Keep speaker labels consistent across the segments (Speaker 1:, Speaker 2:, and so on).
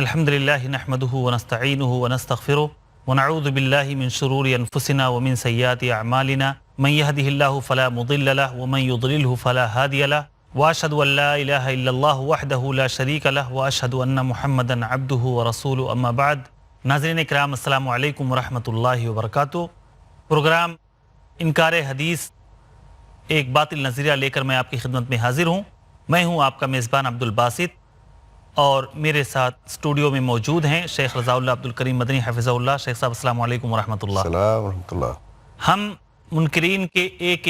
Speaker 1: الحمدللہ نحمدہ ونستعینہ ونستغفرہ ونعوذ باللہ من شرور انفسنا ومن سیئات اعمالنا من یہدہ اللہ فلا مضل لہ ومن یضللہ فلا ہادی لہ واشہد ان لا الہ الا اللہ وحدہ لا شریک لہ واشہد ان محمدا عبدہ ورسولہ اما بعد۔ ناظرین کرام السلام علیکم ورحمۃ اللہ وبرکاتہ۔ پروگرام انکار حدیث ایک باطل نظریہ لے کر میں آپ کی خدمت میں حاضر ہوں۔ میں ہوں آپ کا میزبان عبدالباسط، اور میرے ساتھ اسٹوڈیو میں موجود ہیں شیخ رضاء عبدul Karim مدنی حفظہ اللہ۔ شیخ صاحب السلام علیکم ورحمۃ اللہ۔
Speaker 2: السلام ورحمۃ اللہ۔
Speaker 1: ہم منکرین کے ایک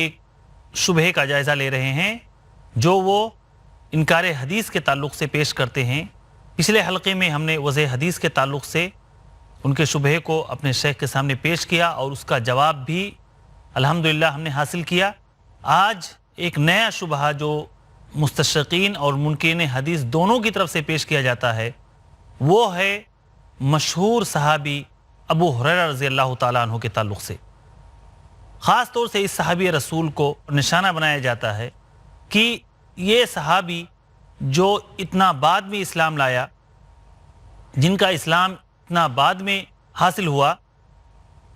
Speaker 1: شبہے کا جائزہ لے رہے ہیں جو وہ انکار حدیث کے تعلق سے پیش کرتے ہیں۔ پچھلے حلقے میں ہم نے وضع حدیث کے تعلق سے ان کے شبہے کو اپنے شیخ کے سامنے پیش کیا اور اس کا جواب بھی الحمدللہ ہم نے حاصل کیا۔ آج ایک نیا شبہہ جو مستشرقین اور منکرین حدیث دونوں کی طرف سے پیش کیا جاتا ہے وہ ہے مشہور صحابی ابو ہریرہ رضی اللہ تعالیٰ عنہ کے تعلق سے۔ خاص طور سے اس صحابی رسول کو نشانہ بنایا جاتا ہے کہ یہ صحابی جو اتنا بعد میں اسلام لایا، جن کا اسلام اتنا بعد میں حاصل ہوا،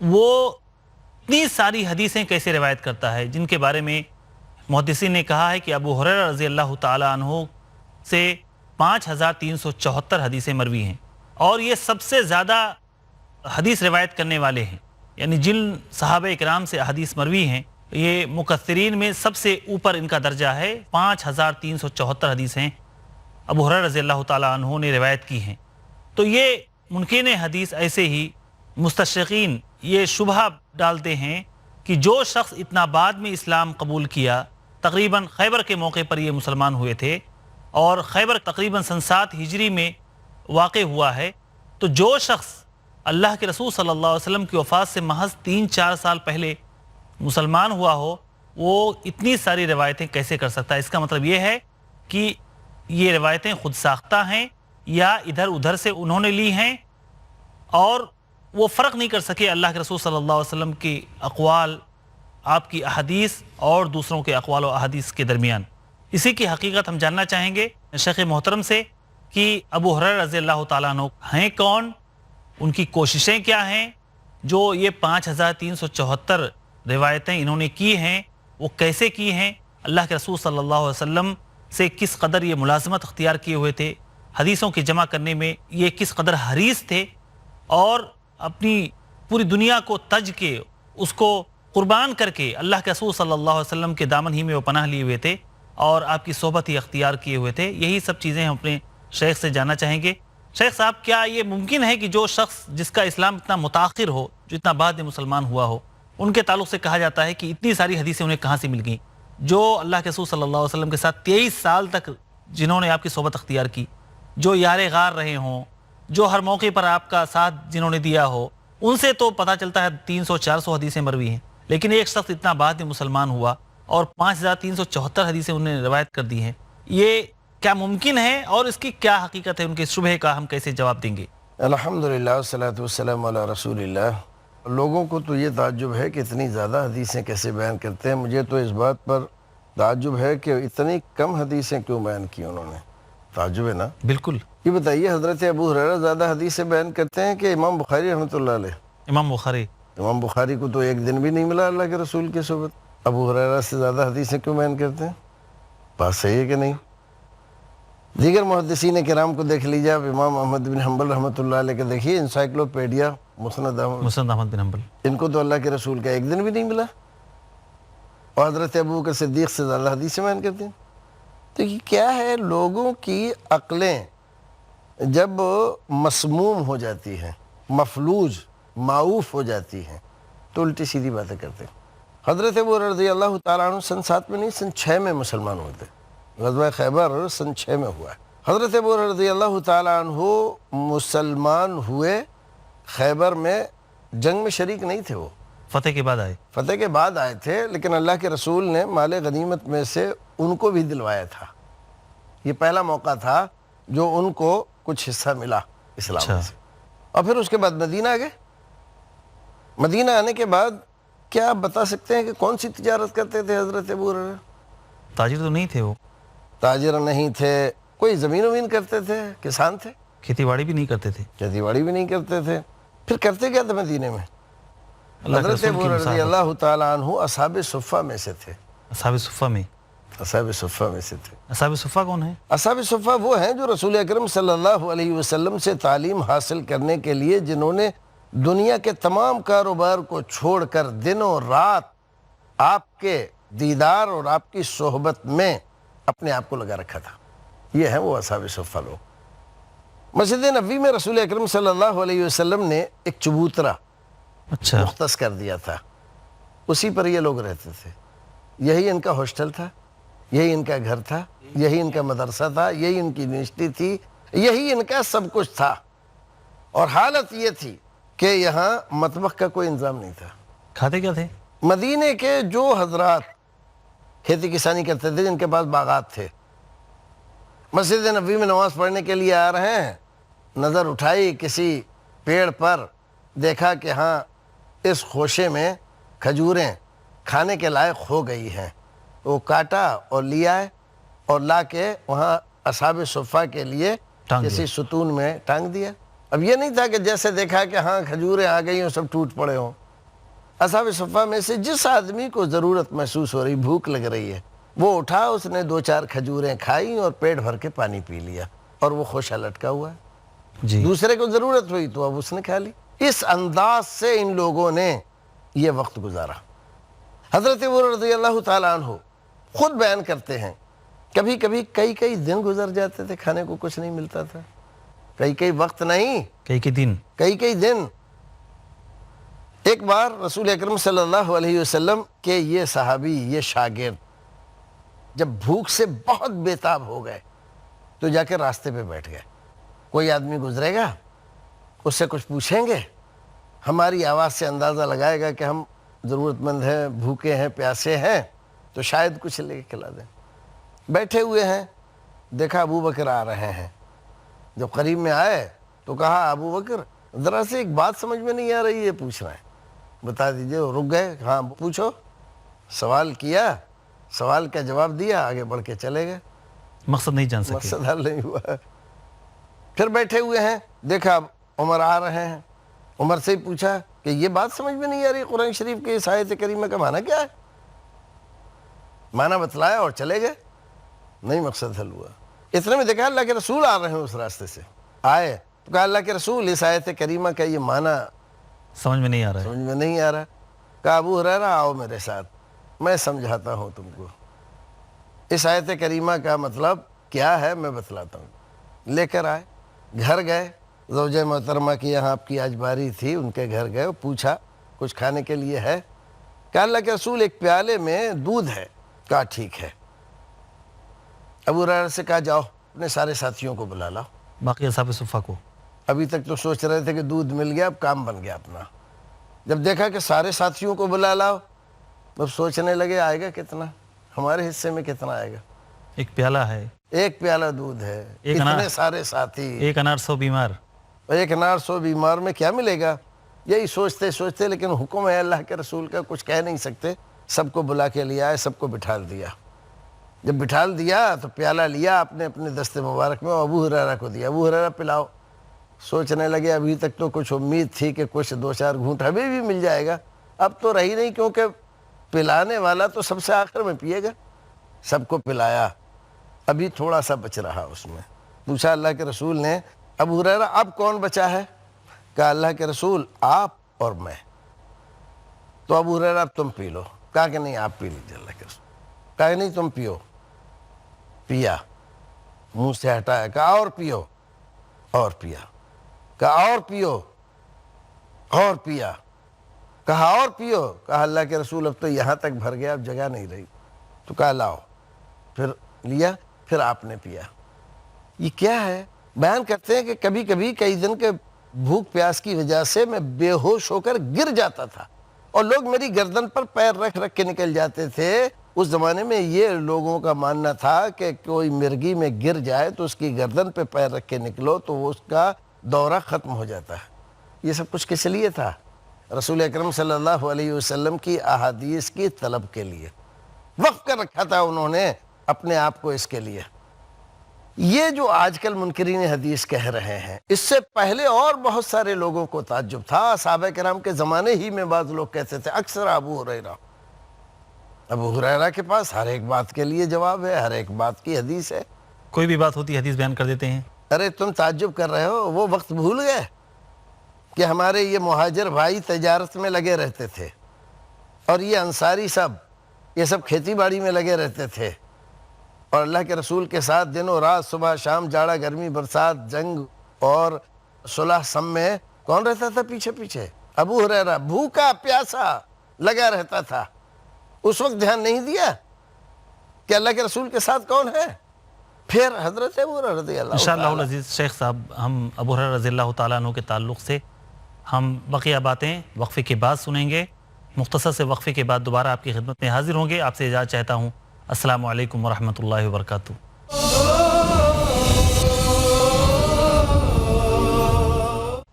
Speaker 1: وہ اتنی ساری حدیثیں کیسے روایت کرتا ہے، جن کے بارے میں محدثین نے کہا ہے کہ ابو ہریرہ رضی اللہ تعالیٰ عنہ سے 5374 حدیثیں مروی ہیں، اور یہ سب سے زیادہ حدیث روایت کرنے والے ہیں۔ یعنی جن صحابہ اکرام سے حدیث مروی ہیں، یہ مکثرین میں سب سے اوپر ان کا درجہ ہے۔ 5374 حدیثیں ابو ہریرہ رضی اللہ تعالیٰ عنہ نے روایت کی ہیں۔ تو یہ منکرین حدیث ایسے ہی مستشرقین یہ شبہ ڈالتے ہیں کہ جو شخص اتنا بعد میں اسلام قبول کیا، تقریباً خیبر کے موقع پر یہ مسلمان ہوئے تھے، اور خیبر تقریباً سن 7 ہجری میں واقع ہوا ہے، تو جو شخص اللہ کے رسول صلی اللہ علیہ وسلم کی وفات سے محض 3-4 سال پہلے مسلمان ہوا ہو، وہ اتنی ساری روایتیں کیسے کر سکتا ہے؟ اس کا مطلب یہ ہے کہ یہ روایتیں خود ساختہ ہیں یا ادھر ادھر سے انہوں نے لی ہیں، اور وہ فرق نہیں کر سکے اللہ کے رسول صلی اللہ علیہ وسلم کی اقوال، آپ کی احادیث اور دوسروں کے اقوال و احادیث کے درمیان۔ اسی کی حقیقت ہم جاننا چاہیں گے شیخ محترم سے کہ ابو ہریرہ رضی اللہ تعالیٰ عنہ ہیں کون، ان کی کوششیں کیا ہیں، جو یہ 5374 روایتیں انہوں نے کی ہیں وہ کیسے کی ہیں، اللہ کے رسول صلی اللہ علیہ وسلم سے کس قدر یہ ملازمت اختیار کیے ہوئے تھے، حدیثوں کے جمع کرنے میں یہ کس قدر حریص تھے، اور اپنی پوری دنیا کو تج کے اس کو قربان کر کے اللہ کے رسول صلی اللہ علیہ وسلم کے دامن ہی میں وہ پناہ لیے ہوئے تھے اور آپ کی صحبت ہی اختیار کیے ہوئے تھے۔ یہی سب چیزیں ہم اپنے شیخ سے جاننا چاہیں گے۔ شیخ صاحب، کیا یہ ممکن ہے کہ جو شخص جس کا اسلام اتنا متاخر ہو، جو اتنا بعد میں مسلمان ہوا ہو، ان کے تعلق سے کہا جاتا ہے کہ اتنی ساری حدیثیں انہیں کہاں سے مل گئیں؟ جو اللہ کے رسول صلی اللہ علیہ وسلم کے ساتھ 23 سال تک جنہوں نے آپ کی صحبت اختیار کی، جو یار غار رہے ہوں، جو ہر موقع پر آپ کا ساتھ جنہوں نے دیا ہو، ان سے تو پتہ چلتا ہے 300-400 حدیثیں مروی ہیں، لیکن ایک شخص اتنا بعد میں مسلمان ہوا اور 5374 حدیثیں انہوں نے روایت کر دی ہیں، یہ کیا ممکن ہے اور اس کی کیا حقیقت ہے؟ ان کے شبہے کا ہم کیسے جواب دیں گے؟
Speaker 2: الحمدللہ والصلاۃ والسلام علی رسول اللہ۔ لوگوں کو تو یہ تعجب ہے کہ اتنی زیادہ حدیثیں کیسے بیان کرتے ہیں۔ مجھے تو اس بات پر تعجب ہے کہ اتنی کم حدیثیں کیوں بیان کی انہوں نے۔ تعجب ہے نا؟
Speaker 1: بالکل۔
Speaker 2: یہ بتائیے، حضرت ابو ہریرہ زیادہ حدیثیں بیان کرتے ہیں کہ امام بخاری رحمۃ اللہ علیہ؟ امام بخاری کو تو ایک دن بھی نہیں ملا اللہ کے رسول کی صحبت، ابو ہریرہ سے زیادہ حدیثیں کیوں بیان کرتے ہیں؟ بات صحیح ہے کہ نہیں؟ دیگر محدثین کرام کو دیکھ لیجیے آپ، امام احمد بن حنبل رحمۃ اللہ علیہ کے دیکھیے انسائکلوپیڈیا مسند احمد بن حنبل، ان کو تو اللہ کے رسول کا ایک دن بھی نہیں ملا، اور حضرت ابو بکر صدیق سے زیادہ حدیثیں بیان کرتے ہیں۔ تو یہ کیا ہے؟ لوگوں کی عقلیں جب مسموم ہو جاتی ہیں، مفلوج معوف ہو جاتی ہیں، تو الٹی سیدھی باتیں کرتے ہیں۔ حضرت ابو رضی اللہ تعالیٰ عنہ سن 7 میں نہیں، سن 6 میں مسلمان ہوئے تھے۔ غزوہ خیبر سن 6 میں ہوا ہے۔ حضرت ابو رضی اللہ تعالیٰ عنہ مسلمان ہوئے، خیبر میں جنگ میں شریک نہیں تھے، وہ
Speaker 1: فتح کے بعد آئے،
Speaker 2: فتح کے بعد آئے تھے، لیکن اللہ کے رسول نے مال غنیمت میں سے ان کو بھی دلوایا تھا۔ یہ پہلا موقع تھا جو ان کو کچھ حصہ ملا اسلام سے، اور پھر اس کے بعد مدینہ آ گئے۔ مدینہ آنے کے بعد کیا آپ بتا سکتے ہیں کہ کون سی تجارت کرتے تھے حضرت ابو ہریرہ؟
Speaker 1: تاجر تو نہیں تھے، وہ
Speaker 2: تاجر نہیں تھے، کوئی زمین ومین کرتے تھے، کسان تھے،
Speaker 1: کھیتی باڑی بھی نہیں کرتے تھے.
Speaker 2: کھیتی باڑی بھی نہیں کرتے تھے. پھر کرتے کیا تھے مدینے میں؟
Speaker 1: اللہ کے
Speaker 2: حضرت
Speaker 1: رسول
Speaker 2: ابو
Speaker 1: کی
Speaker 2: رضی اللہ تعالیٰ عنہ اصحاب صفہ میں سے تھے.
Speaker 1: اصحاب صفہ میں.
Speaker 2: اصحاب صفہ میں سے تھے.
Speaker 1: اصحاب صفہ کون ہیں؟
Speaker 2: اصحاب صفہ وہ ہیں جو رسول اکرم صلی اللہ علیہ وسلم سے تعلیم حاصل کرنے کے لیے جنہوں نے دنیا کے تمام کاروبار کو چھوڑ کر دن و رات آپ کے دیدار اور آپ کی صحبت میں اپنے آپ کو لگا رکھا تھا. یہ ہیں وہ اصحاب صفہ لوگ. مسجد نبوی میں رسول اکرم صلی اللہ علیہ وسلم نے ایک چبوترا
Speaker 1: اچھا.
Speaker 2: مختص کر دیا تھا. اسی پر یہ لوگ رہتے تھے. یہی ان کا ہاسٹل تھا, یہی ان کا گھر تھا, یہی ان کا مدرسہ تھا, یہی ان کی یونیورسٹی تھی, یہی ان کا سب کچھ تھا. اور حالت یہ تھی کہ یہاں مطبخ کا کوئی انتظام نہیں تھا.
Speaker 1: کھاتے کیا تھے؟
Speaker 2: مدینے کے جو حضرات کھیتی کسانی کرتے تھے, جن کے پاس باغات تھے, مسجد نبوی میں نماز پڑھنے کے لیے آ رہے ہیں, نظر اٹھائی کسی پیڑ پر, دیکھا کہ ہاں اس خوشے میں کھجوریں کھانے کے لائق ہو گئی ہیں. وہ کاٹا اور لیا ہے اور لا کے وہاں اصحاب صفہ کے لیے کسی ستون میں ٹانگ دیا. اب یہ نہیں تھا کہ جیسے دیکھا کہ ہاں کھجوریں آ گئی ہوں سب ٹوٹ پڑے ہوں. اصحاب صفہ میں سے جس آدمی کو ضرورت محسوس ہو رہی, بھوک لگ رہی ہے, وہ اٹھا, اس نے 2-4 کھجوریں کھائیں اور پیٹ بھر کے پانی پی لیا, اور وہ خوشا لٹکا ہوا ہے.
Speaker 1: جی.
Speaker 2: دوسرے کو ضرورت ہوئی تو اب اس نے کھا لی. اس انداز سے ان لوگوں نے یہ وقت گزارا. حضرت ابو رضی اللہ تعالیٰ عنہ خود بیان کرتے ہیں کبھی کبھی کئی دن گزر جاتے تھے, کھانے کو کچھ نہیں ملتا تھا. کئی وقت نہیں, کئی دن. ایک بار رسول اکرم صلی اللہ علیہ وسلم کے یہ صحابی, یہ شاگرد جب بھوک سے بہت بےتاب ہو گئے تو جا کے راستے پہ بیٹھ گئے. کوئی آدمی گزرے گا, اس سے کچھ پوچھیں گے, ہماری آواز سے اندازہ لگائے گا کہ ہم ضرورت مند ہیں, بھوکے ہیں, پیاسے ہیں, تو شاید کچھ لے کے کھلا دیں. بیٹھے ہوئے ہیں, دیکھا ابو بکر آ رہے ہیں. جب قریب میں آئے تو کہا ابو بکر ذرا سے ایک بات سمجھ میں نہیں آ رہی ہے, پوچھ رہے ہیں, بتا دیجئے. رک گئے, ہاں پوچھو. سوال کیا, سوال کا جواب دیا, آگے بڑھ کے چلے گئے.
Speaker 1: مقصد نہیں جان سکے,
Speaker 2: مقصد حل نہیں ہوا. پھر بیٹھے ہوئے ہیں, دیکھا عمر آ رہے ہیں. عمر سے ہی پوچھا کہ یہ بات سمجھ میں نہیں آ رہی, قرآن شریف کے اس آیت کریمہ کا معنی کیا ہے؟ معنی بتلایا اور چلے گئے. نہیں مقصد حل ہوا. اتنے میں دیکھا اللہ کے رسول آ رہے ہیں اس راستے سے. آئے تو کہا اللہ کے رسول اس آیت کریمہ کا یہ معنی
Speaker 1: سمجھ میں نہیں آ رہا ہے.
Speaker 2: سمجھ میں نہیں آ رہا. کہا ابو ہریرہ آؤ میرے ساتھ, میں سمجھاتا ہوں تم کو. اس آیت کریمہ کا مطلب کیا ہے میں بتلاتا ہوں. لے کر آئے, گھر گئے. زوجہ محترمہ کی یہاں آپ کی آج باری تھی, ان کے گھر گئے, پوچھا کچھ کھانے کے لیے ہے؟ کہا اللہ کے رسول ایک پیالے میں دودھ ہے. کہا ٹھیک ہے. ابو ہریرہ سے کہا جاؤ اپنے سارے ساتھیوں کو بلا لاؤ.
Speaker 1: باقی اصحاب صفہ کو
Speaker 2: ابھی تک تو سوچ رہے تھے کہ دودھ مل گیا, اب کام بن گیا اپنا. جب دیکھا کہ سارے ساتھیوں کو بلا لاؤ, اب سوچنے لگے آئے گا کتنا, ہمارے حصے میں کتنا آئے گا.
Speaker 1: ایک پیالہ ہے,
Speaker 2: ایک پیالہ دودھ ہے, اتنے سارے ساتھی,
Speaker 1: ایک انار 100 بیمار.
Speaker 2: ایک انار 100 بیمار میں کیا ملے گا. یہی سوچتے, لیکن حکم ہے اللہ کے رسول کا, کچھ کہہ نہیں سکتے. سب کو بلا کے لیا ہے, سب کو بٹھال دیا. جب بٹھال دیا تو پیالہ لیا اپنے دست مبارک میں, ابو ہریرہ کو دیا. ابو ہریرہ پلاؤ. سوچنے لگے ابھی تک تو کچھ امید تھی کہ کچھ 2-4 گھونٹ ابھی بھی مل جائے گا, اب تو رہی نہیں, کیونکہ پلانے والا تو سب سے آخر میں پیے گا. سب کو پلایا, ابھی تھوڑا سا بچ رہا اس میں. پوچھا اللہ کے رسول نے ابو ہریرہ اب کون بچا ہے؟ کہا اللہ کے رسول آپ اور میں. تو ابو ہریرہ اب تم پی لو. کہا کہ نہیں آپ پی لیجیے اللہ کے رسول. کہا کہ نہیں تم پیو. پیا, منہ سے ہٹایا. کہا اور پیو. اور پیا. کہا اور پیو. اور پیا. کہا اور پیو. کہا اللہ کے رسول اب تو یہاں تک بھر گیا, اب جگہ نہیں رہی. تو کہا لاؤ. پھر لیا, پھر آپ نے پیا. یہ کیا ہے؟ بیان کرتے ہیں کہ کبھی کبھی کئی دن کے بھوک پیاس کی وجہ سے میں بے ہوش ہو کر گر جاتا تھا, اور لوگ میری گردن پر پیر رکھ کے نکل جاتے تھے. اس زمانے میں یہ لوگوں کا ماننا تھا کہ کوئی مرگی میں گر جائے تو اس کی گردن پہ پیر رکھ کے نکلو تو وہ اس کا دورہ ختم ہو جاتا ہے. یہ سب کچھ کس لیے تھا؟ رسول اکرم صلی اللہ علیہ وسلم کی احادیث کی طلب کے لیے. وقف کر رکھا تھا انہوں نے اپنے آپ کو اس کے لیے. یہ جو آج کل منکرین حدیث کہہ رہے ہیں، اس سے پہلے اور بہت سارے لوگوں کو تعجب تھا. صحابہ کرام کے زمانے ہی میں بعض لوگ کہتے تھے اکثر ابو ہریرہ کے پاس ہر ایک بات کے لیے جواب ہے، ہر ایک بات کی حدیث ہے.
Speaker 1: کوئی بھی بات ہوتی حدیث بیان کر دیتے ہیں.
Speaker 2: ارے تم تعجب کر رہے ہو، وہ وقت بھول گئے کہ ہمارے یہ مہاجر بھائی تجارت میں لگے رہتے تھے، اور یہ انصاری یہ سب کھیتی باڑی میں لگے رہتے تھے، اور اللہ کے رسول کے ساتھ دن و رات، صبح شام، جاڑا گرمی، برسات، جنگ اور صلح سب میں کون رہتا تھا پیچھے؟ ابو ہریرہ بھوکا پیاسا لگا رہتا تھا. اس وقت دھیان نہیں دیا کہ اللہ کے رسول کے ساتھ کون ہے. پھر حضرت ابو ہریرہ رضی اللہ
Speaker 1: انشاءاللہ العزیز شیخ صاحب، ہم ابو ہریرہ رضی اللہ تعالیٰ عنہ کے تعلق سے ہم بقیہ باتیں وقفے کے بعد سنیں گے. مختصر سے وقفے کے بعد دوبارہ آپ کی خدمت میں حاضر ہوں گے. آپ سے اجازت چاہتا ہوں. السلام علیکم ورحمۃ اللہ وبرکاتہ.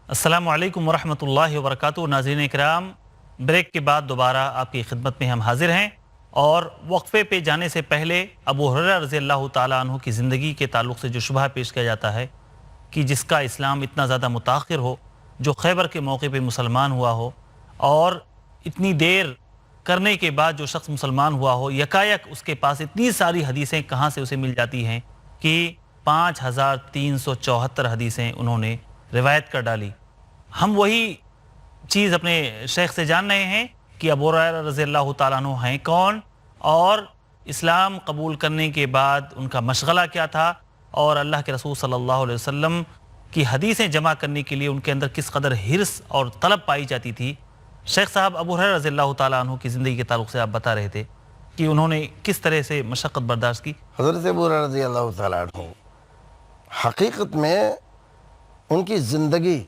Speaker 1: السلام علیکم ورحمۃ اللہ وبرکاتہ. ناظرین اکرام، بریک کے بعد دوبارہ آپ کی خدمت میں ہم حاضر ہیں، اور وقفے پہ جانے سے پہلے ابو ہریرہ رضی اللہ تعالیٰ عنہ کی زندگی کے تعلق سے جو شبہ پیش کیا جاتا ہے کہ جس کا اسلام اتنا زیادہ متاخر ہو، جو خیبر کے موقع پہ مسلمان ہوا ہو، اور اتنی دیر کرنے کے بعد جو شخص مسلمان ہوا ہو، یکایک اس کے پاس اتنی ساری حدیثیں کہاں سے اسے مل جاتی ہیں کہ 5374 حدیثیں انہوں نے روایت کر ڈالی. ہم وہی چیز اپنے شیخ سے جان رہے ہیں کہ ابو ہریرہ رضی اللہ تعالیٰ عنہ ہیں کون، اور اسلام قبول کرنے کے بعد ان کا مشغلہ کیا تھا، اور اللہ کے رسول صلی اللہ علیہ وسلم کی حدیثیں جمع کرنے کے لیے ان کے اندر کس قدر حرص اور طلب پائی جاتی تھی. شیخ صاحب، ابو ہریرہ رضی اللہ تعالیٰ عنہ کی زندگی کے تعلق سے آپ بتا رہے تھے کہ انہوں نے کس طرح سے مشقت برداشت کی.
Speaker 2: حضرت ابو ہریرہ رضی اللہ تعالیٰ عنہ حقیقت میں ان کی زندگی،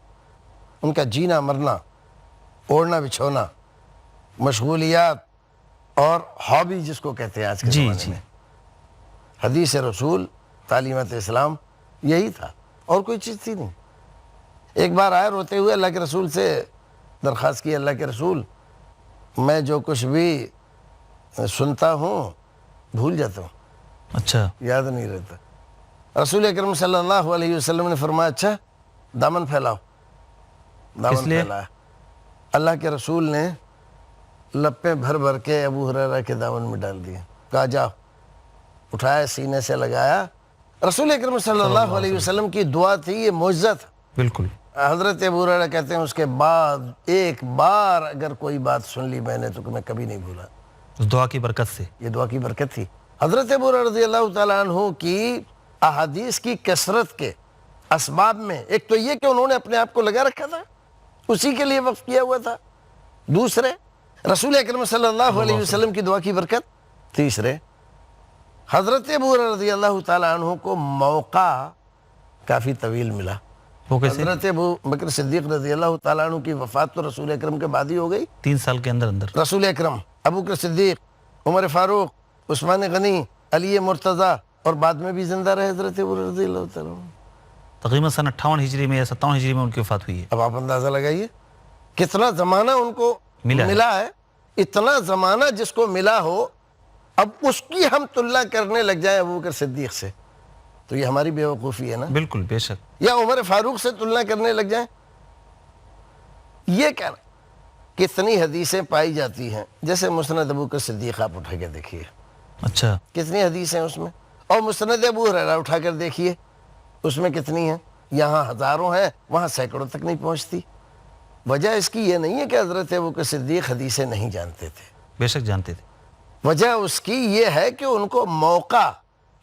Speaker 2: ان کا جینا مرنا، اوڑھنا بچھونا، مشغولیات اور ہابی جس کو کہتے ہیں آج کے زمانے میں، حدیث رسول، تعلیمات اسلام، یہی تھا اور کوئی چیز تھی نہیں. ایک بار آئے روتے ہوئے اللہ کے رسول سے درخواست کی، اللہ کے رسول میں جو کچھ بھی سنتا ہوں بھول جاتا ہوں.
Speaker 1: اچھا،
Speaker 2: یاد نہیں رہتا. رسول اکرم صلی اللہ علیہ وسلم نے فرمایا اچھا دامن پھیلاؤ. دامن پھیلایا. اللہ کے رسول نے لپیں بھر بھر کے ابو ہریرہ کے دامن میں ڈال دیے. کہا جاؤ. اٹھایا، سینے سے لگایا. رسول اکرم صلی اللہ علیہ وسلم کی دعا تھی، یہ معجزہ تھا.
Speaker 1: بالکل.
Speaker 2: حضرت ابو ہریرہ کہتے ہیں اس کے بعد ایک بار اگر کوئی بات سن لی میں نے تو میں کبھی نہیں بھولا.
Speaker 1: اس دعا کی برکت سے. یہ
Speaker 2: دعا کی برکت تھی. حضرت ابو ہریرہ رضی اللہ تعالیٰ عنہ کی احادیث کی کثرت کے اسباب میں ایک تو یہ کہ انہوں نے اپنے آپ کو لگا رکھا تھا، اسی کے لیے وقف کیا ہوا تھا. دوسرے، رسول اکرم صلی اللہ علیہ وسلم کی دعا کی برکت. تیسرے، حضرت ابو ہریرہ رضی اللہ تعالیٰ عنہ کو موقع کافی طویل ملا. حضرت ابو بکر صدیق رضی اللہ تعالیٰ عنہ کی وفات تو رسول اکرم کے بعد ہی ہو گئی.
Speaker 1: 3 سال کے اندر
Speaker 2: رسول اکرم، ابو بکر صدیق، عمر فاروق، عثمان غنی، علی مرتضیٰ، اور بعد میں بھی زندہ رہے حضرت ابو ہریرہ رضی اللہ تعالیٰ عنہ.
Speaker 1: تقریباً سن 58 ہجری میں یا 57 ہجری میں ان کی وفات ہوئی ہے.
Speaker 2: اب آپ اندازہ لگائیے کتنا زمانہ ان کو ملا ہے. اتنا زمانہ جس کو ملا ہو، اب اس کی ہم تلنا کرنے لگ جائیں ابو بکر صدیق سے تو یہ ہماری بے وقوفی ہے نا.
Speaker 1: بالکل، بے شک. یا
Speaker 2: عمر فاروق سے تلنا کرنے لگ جائیں. یہ کہنا کتنی حدیثیں پائی جاتی ہیں. جیسے مسند ابو بکر صدیق آپ اٹھا کے دیکھیے.
Speaker 1: اچھا،
Speaker 2: کتنی حدیثیں اس میں. اور مسند ابو ہریرہ اٹھا کر دیکھیے اس میں کتنی ہیں. یہاں ہزاروں ہیں، وہاں سینکڑوں تک نہیں پہنچتی. وجہ اس کی یہ نہیں ہے کہ حضرت ابو بکر صدیق حدیثیں نہیں جانتے تھے.
Speaker 1: بے شک جانتے تھے.
Speaker 2: وجہ اس کی یہ ہے کہ ان کو موقع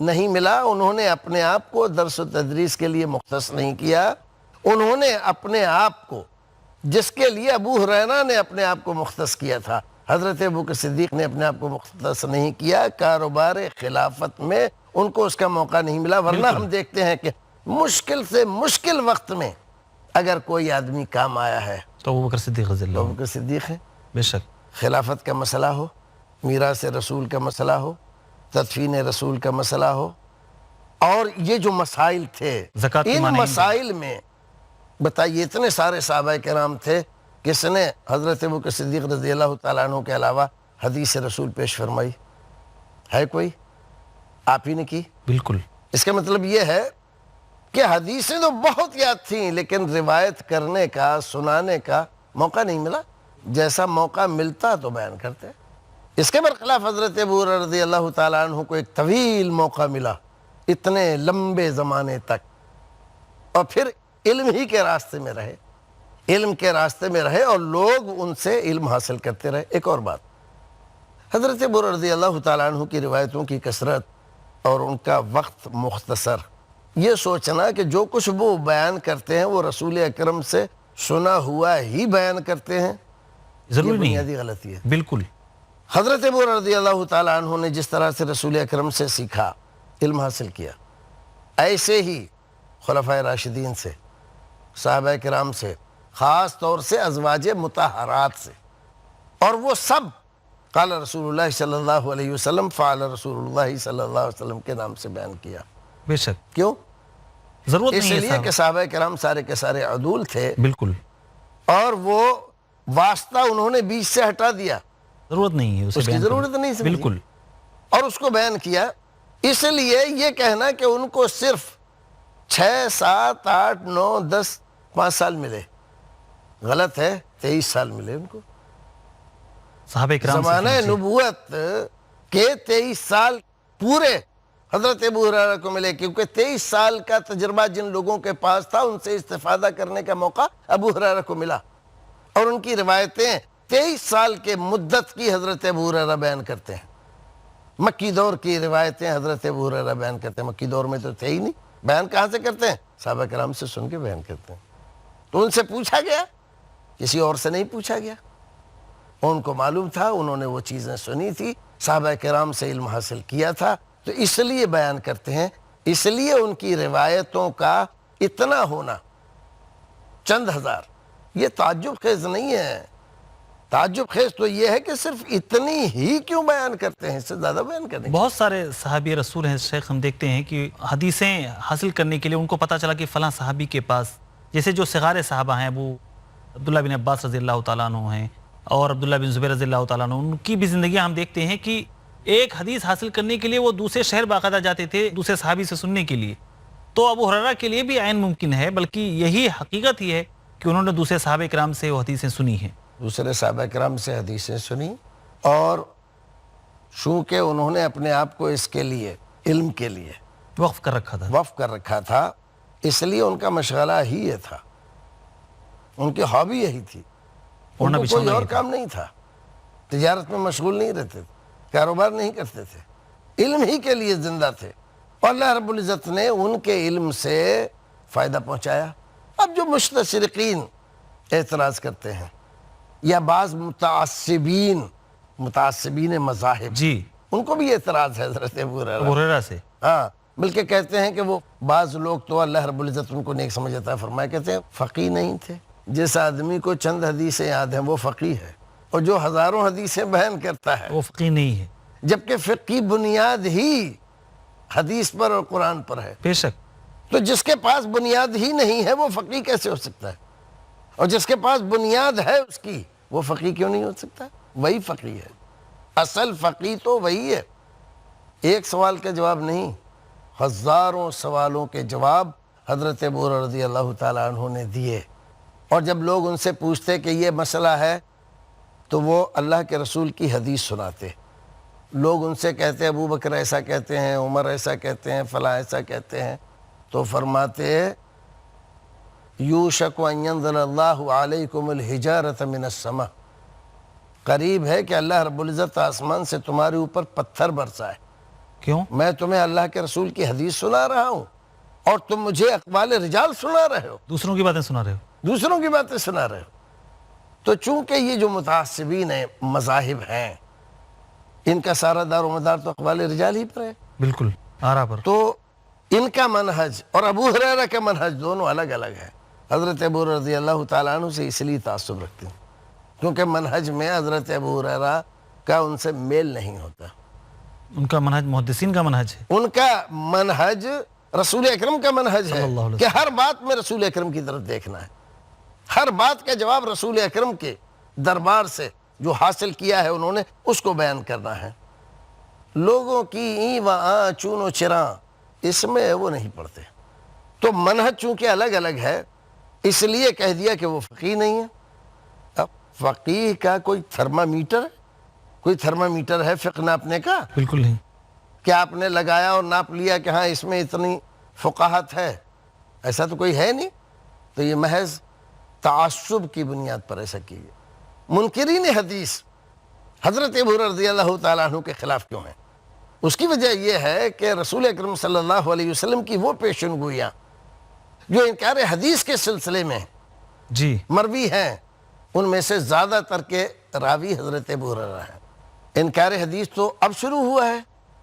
Speaker 2: نہیں ملا. انہوں نے اپنے آپ کو درس و تدریس کے لیے مختص نہیں کیا. انہوں نے اپنے آپ کو، جس کے لیے ابو ہریرہ نے اپنے آپ کو مختص کیا تھا، حضرت ابو بکر صدیق نے اپنے آپ کو مختص نہیں کیا. کاروبار خلافت میں ان کو اس کا موقع نہیں ملا. ورنہ ہم دیکھتے ہیں کہ مشکل سے مشکل وقت میں اگر کوئی آدمی کام آیا ہے
Speaker 1: تو ابو بکر صدیق رضی اللہ.
Speaker 2: ابو بکر صدیق ہے.
Speaker 1: بے شک.
Speaker 2: خلافت کا مسئلہ ہو، میراث رسول کا مسئلہ ہو، تدفین رسول کا مسئلہ ہو، اور یہ جو مسائل تھے ان مسائل میں بتائیے اتنے سارے صحابہ کرام تھے، کس نے حضرت ابو بکر صدیق رضی اللہ تعالیٰ عنہ کے علاوہ حدیث رسول پیش فرمائی؟ ہے کوئی؟ آپ ہی نے کی.
Speaker 1: بالکل.
Speaker 2: اس کا مطلب یہ ہے کہ حدیثیں تو بہت یاد تھیں لیکن روایت کرنے کا سنانے کا موقع نہیں ملا. جیسا موقع ملتا تو بیان کرتے. اس کے برخلاف حضرت ابو ہریرہ رضی اللہ تعالیٰ عنہ کو ایک طویل موقع ملا اتنے لمبے زمانے تک, اور پھر علم ہی کے راستے میں رہے, علم کے راستے میں رہے اور لوگ ان سے علم حاصل کرتے رہے. ایک اور بات, حضرت ابو ہریرہ رضی اللہ تعالیٰ عنہ کی روایتوں کی کثرت اور ان کا وقت مختصر, یہ سوچنا کہ جو کچھ وہ بیان کرتے ہیں وہ رسول اکرم سے سنا ہوا ہی بیان کرتے ہیں,
Speaker 1: ضروری نہیں
Speaker 2: بنیادی غلطی ہے.
Speaker 1: بالکل.
Speaker 2: حضرت ابو ہریرہ رضی اللہ تعالیٰ عنہ نے جس طرح سے رسول اکرم سے سیکھا, علم حاصل کیا, ایسے ہی خلفائے راشدین سے, صحابہ کرام سے, خاص طور سے ازواج مطہرات سے, اور وہ سب قال رسول اللہ صلی اللہ علیہ وسلم فعل رسول اللہ صلی اللہ علیہ وسلم کے نام سے بیان کیا.
Speaker 1: بے شک.
Speaker 2: کیوں؟
Speaker 1: ضرورت
Speaker 2: اس
Speaker 1: نہیں ہے
Speaker 2: لیے کہ صحابہ کرام سارے کے سارے عدول تھے,
Speaker 1: بالکل,
Speaker 2: اور وہ واسطہ انہوں نے بیچ سے ہٹا دیا,
Speaker 1: ضرورت نہیں ہے
Speaker 2: اس کی ضرورت نہیں سمجھی,
Speaker 1: بالکل,
Speaker 2: اور اس کو بیان کیا. اس لیے یہ کہنا کہ ان کو صرف 6, 7, 8, 9, 10, 5 سال ملے, غلط ہے. 23 سال ملے ان کو.
Speaker 1: صحابہ کرام
Speaker 2: زمانہ نبوت کے 23 سال پورے حضرت ابو ہریرہ کو ملے, کیونکہ 23 سال کا تجربہ جن لوگوں کے پاس تھا ان سے استفادہ کرنے کا موقع ابو ہریرہ کو ملا, اور ان کی روایتیں 23 سال کے مدت کی حضرت ابو ہریرہ بیان کرتے ہیں. مکی دور کی روایتیں حضرت ابو ہریرہ بیان کرتے ہیں. مکی دور میں تو تھے ہی نہیں, بیان کہاں سے کرتے ہیں؟ صحابہ کرام سے سن کے بیان کرتے ہیں. تو ان سے پوچھا گیا, کسی اور سے نہیں پوچھا گیا. ان کو معلوم تھا, انہوں نے وہ چیزیں سنی تھی, صحابہ کرام سے علم حاصل کیا تھا, تو اس لیے بیان کرتے ہیں. اس لیے ان کی روایتوں کا اتنا ہونا, چند ہزار, یہ تعجب خیز نہیں ہے. تعجب خیز تو یہ ہے کہ صرف اتنی ہی کیوں بیان کرتے ہیں, اس سے زیادہ بیان کریں.
Speaker 1: بہت سارے صحابی رسول ہیں شیخ, ہم دیکھتے ہیں کہ حدیثیں حاصل کرنے کے لیے ان کو پتہ چلا کہ فلاں صحابی کے پاس, جیسے جو صغار صحابہ ہیں وہ عبداللہ بن عباس رضی اللہ تعالیٰ عنہ ہیں اور عبداللہ بن زبیر رضی اللہ تعالیٰ عنہ, ان کی بھی زندگیاں ہم دیکھتے ہیں کہ ایک حدیث حاصل کرنے کے لیے وہ دوسرے شہر باقاعدہ جاتے تھے دوسرے صحابی سے سننے کے لیے. تو ابو ہریرہ کے لیے بھی عین ممکن ہے, بلکہ یہی حقیقت ہی ہے کہ انہوں نے دوسرے صحابہ کرام سے وہ حدیثیں سنی ہیں,
Speaker 2: دوسرے صحابہ کرام سے حدیثیں سنی, اور چونکہ انہوں نے اپنے آپ کو اس کے لیے, علم کے لیے
Speaker 1: وقف کر رکھا تھا, اس
Speaker 2: لیے ان کا مشغلہ ہی یہ تھا, ان کی ہابی یہی تھی. ان کو کوئی اور کام نہیں تھا, تجارت میں مشغول نہیں رہتے تھے, کاروبار نہیں کرتے تھے, علم ہی کے لیے زندہ تھے, اور اللہ رب العزت نے ان کے علم سے فائدہ پہنچایا. اب جو مستشرقین اعتراض کرتے ہیں, یا بعض متعصبین مذاہب,
Speaker 1: جی,
Speaker 2: ان کو بھی اعتراض ہے حضرت ابو
Speaker 1: ہریرہ سے.
Speaker 2: ہاں, بلکہ کہتے ہیں کہ وہ بعض لوگ تو اللہ رب العزت ان کو نیک سمجھ عطا فرمائے, کہتے ہیں فقیہ نہیں تھے. جس آدمی کو چند حدیثیں یاد ہیں وہ فقیہ ہے, اور جو ہزاروں حدیثیں بیان کرتا ہے
Speaker 1: وہ فقیہ نہیں ہے,
Speaker 2: جبکہ فقہ بنیاد ہی حدیث پر اور قرآن پر ہے.
Speaker 1: بے شک.
Speaker 2: تو جس کے پاس بنیاد ہی نہیں ہے وہ فقیہ کیسے ہو سکتا ہے, اور جس کے پاس بنیاد ہے اس کی وہ فقیہ کیوں نہیں ہو سکتا؟ وہی فقیہ ہے, اصل فقیہ تو وہی ہے. ایک سوال کا جواب نہیں, ہزاروں سوالوں کے جواب حضرت ابو ہریرہ رضی اللہ تعالیٰ عنہ نے دیے. اور جب لوگ ان سے پوچھتے کہ یہ مسئلہ ہے تو وہ اللہ کے رسول کی حدیث سناتے. لوگ ان سے کہتے ابو بکر ایسا کہتے ہیں, عمر ایسا کہتے ہیں, فلاں ایسا کہتے ہیں, تو فرماتے یوشک ان ینزل اللہ علیکم الحجارۃ من السماء, قریب ہے کہ اللہ رب العزت آسمان سے تمہارے اوپر پتھر برسائے.
Speaker 1: کیوں؟
Speaker 2: میں تمہیں اللہ کے رسول کی حدیث سنا رہا ہوں اور تم مجھے اقوال رجال سنا رہے ہو,
Speaker 1: دوسروں کی باتیں سنا رہے ہو,
Speaker 2: دوسروں کی باتیں سنا رہے ہو. تو چونکہ یہ جو متعصبین مذاہب ہیں, ان کا سارا دار و مدار تو اقوال رجال ہی پر ہے,
Speaker 1: بالکل آرا پر,
Speaker 2: تو ان کا منہج اور ابو ہریرہ کا منہج دونوں الگ الگ ہے. حضرت ابو ہریرہ رضی اللہ تعالیٰ عنہ سے اس لیے تعصب رکھتے ہیں کیونکہ منہج میں حضرت ابو ہریرہ کا ان سے میل نہیں ہوتا.
Speaker 1: ان کا منہج محدثین کا منہج ہے,
Speaker 2: ان کا منہج رسول اکرم کا منہج ہے کہ ہر بات میں رسول اکرم کی طرف دیکھنا ہے, ہر بات کا جواب رسول اکرم کے دربار سے جو حاصل کیا ہے انہوں نے اس کو بیان کرنا ہے. لوگوں کی این و آن چون و چراں اس میں وہ نہیں پڑھتے. تو منہج چونکہ الگ الگ ہے اس لیے کہہ دیا کہ وہ فقیہ نہیں ہے. اب فقیہ کا کوئی تھرمامیٹر ہے؟ کوئی تھرمامیٹر ہے فقہ ناپنے کا؟
Speaker 1: بالکل نہیں.
Speaker 2: کیا آپ نے لگایا اور ناپ لیا کہ ہاں اس میں اتنی فقاہت ہے؟ ایسا تو کوئی ہے نہیں. تو یہ محض تعصب کی بنیاد پر ایسا کیے گئے. منکرین حدیث حضرت ابو ہریرہ رضی اللہ تعالیٰ عنہ کے خلاف کیوں ہیں؟ اس کی وجہ یہ ہے کہ رسول اکرم صلی اللہ علیہ وسلم کی وہ پیشن گوئیاں جو انکار حدیث کے سلسلے میں
Speaker 1: جی
Speaker 2: مروی ہیں ان میں سے زیادہ تر کے راوی حضرت ابو ہریرہ ہیں. انکار حدیث تو اب شروع ہوا ہے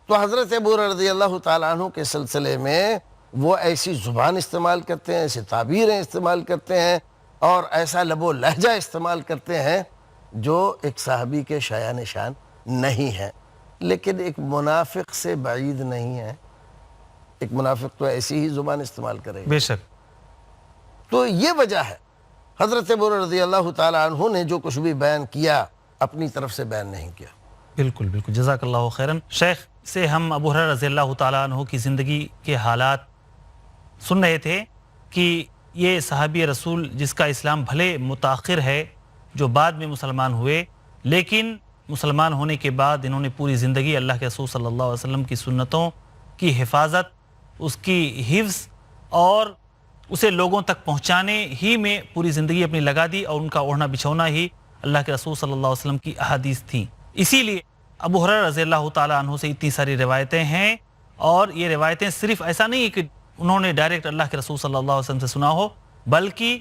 Speaker 2: تو حضرت ابو ہریرہ رضی اللہ تعالیٰ عنہ کے سلسلے میں وہ ایسی زبان استعمال کرتے ہیں، ایسی تعبیریں استعمال کرتے ہیں اور ایسا لب و لہجہ استعمال کرتے ہیں جو ایک صحابی کے شایان شان نہیں ہے. لیکن ایک منافق سے بعید نہیں ہے. ایک منافق تو ایسی ہی زبان استعمال کرے گا.
Speaker 1: بے شک.
Speaker 2: تو یہ وجہ ہے حضرت ابو ہریرہ رضی اللہ تعالیٰ عنہ نے جو کچھ بھی بیان کیا اپنی طرف سے بیان نہیں کیا.
Speaker 1: بالکل بالکل. جزاک اللہ خیراً. شیخ سے ہم ابو ہریرہ رضی اللہ تعالیٰ عنہ کی زندگی کے حالات سن رہے تھے کہ یہ صحابی رسول جس کا اسلام بھلے متاخر ہے، جو بعد میں مسلمان ہوئے، لیکن مسلمان ہونے کے بعد انہوں نے پوری زندگی اللہ کے رسول صلی اللہ علیہ وسلم کی سنتوں کی حفاظت، اس کی حفظ اور اسے لوگوں تک پہنچانے ہی میں پوری زندگی اپنی لگا دی، اور ان کا اوڑھنا بچھونا ہی اللہ کے رسول صلی اللہ علیہ وسلم کی احادیث تھیں. اسی لیے ابو ہریرہ رضی اللہ تعالیٰ عنہ سے اتنی ساری روایتیں ہیں، اور یہ روایتیں صرف ایسا نہیں کہ انہوں نے ڈائریکٹ اللہ کے رسول صلی اللہ علیہ وسلم سے سنا ہو، بلکہ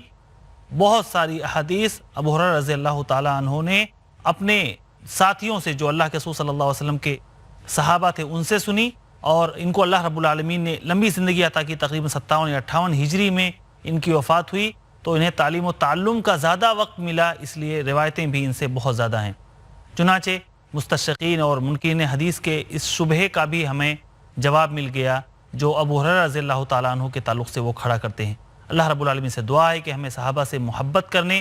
Speaker 1: بہت ساری احادیث ابو ہریرہ رضی اللہ تعالیٰ عنہ نے اپنے ساتھیوں سے جو اللہ کے رسول صلی اللہ علیہ وسلم کے صحابہ تھے ان سے سنی، اور ان کو اللہ رب العالمین نے لمبی زندگی عطا کی. تقریباً 57 یا 58 ہجری میں ان کی وفات ہوئی، تو انہیں تعلیم و تعلم کا زیادہ وقت ملا، اس لیے روایتیں بھی ان سے بہت زیادہ ہیں. چنانچہ مستشرقین اور منکرین حدیث کے اس شبہے کا بھی ہمیں جواب مل گیا جو ابو ہریرہ رضی اللہ تعالیٰ عنہ کے تعلق سے وہ کھڑا کرتے ہیں. اللہ رب العالمین سے دعا ہے کہ ہمیں صحابہ سے محبت کرنے،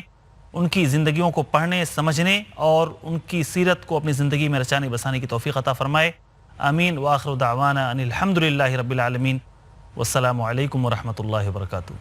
Speaker 1: ان کی زندگیوں کو پڑھنے سمجھنے اور ان کی سیرت کو اپنی زندگی میں رچانے بسانے کی توفیق عطا فرمائے. آمین. وآخر دعوانا ان الحمدللہ رب العالمین. والسلام علیکم ورحمۃ اللہ وبرکاتہ.